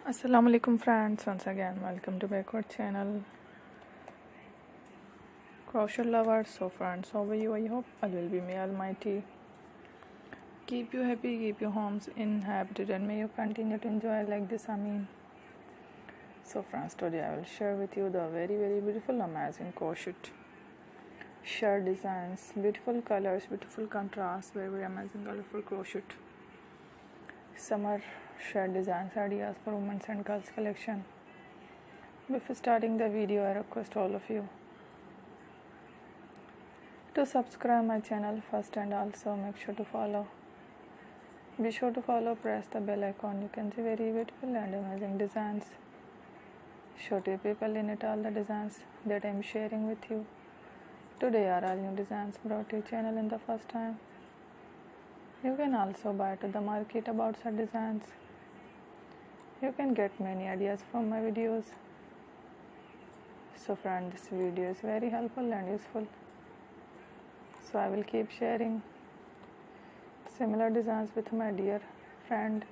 Assalamu alaikum friends, once again welcome to back our channel crochet lovers. So friends, how are you? I hope Allah will be may almighty keep you happy, keep your homes inhabited, and may you continue to enjoy like this. So friends, today I will share with you the very beautiful amazing crochet shirt designs, beautiful colors, beautiful contrast, very amazing colorful crochet summer shirt designs ideas for women's and girls collection. Before starting the video, I request all of you to subscribe my channel first, and also make sure to follow. Be sure to follow, press the bell icon. You can see very beautiful and amazing designs. Show to people in it all the designs that I am sharing with you. Today are all new designs brought to your channel in the first time. You can also buy to the market about such designs. You can get many ideas from my videos. So friend, this video is very helpful and useful. So I will keep sharing similar designs with my dear friend.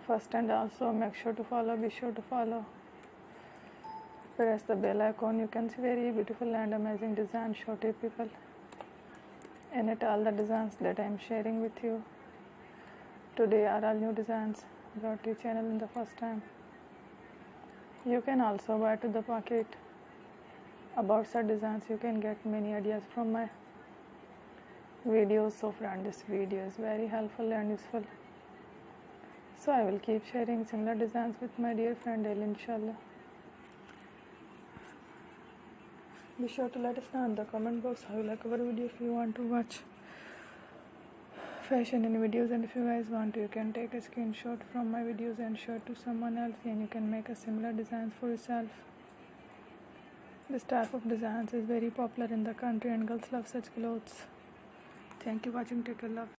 First, and also make sure to follow, be sure to follow. Press the bell icon. You can see very beautiful and amazing designs show to people. In it all the designs that I am sharing with you. Today are all new designs brought to your channel in the first time. You can also buy to the pocket about such designs. You can get many ideas from my videos. So friend, this video is very helpful and useful. So I will keep sharing similar designs with my dear friend daily, inshallah. Be sure to let us know in the comment box how you like our video. If you want to watch fashion in videos, and if you guys want to, you can take a screenshot from my videos and share to someone else, and you can make a similar designs for yourself. This type of designs is very popular in the country, and girls love such clothes. Thank you for watching. Take care. Love.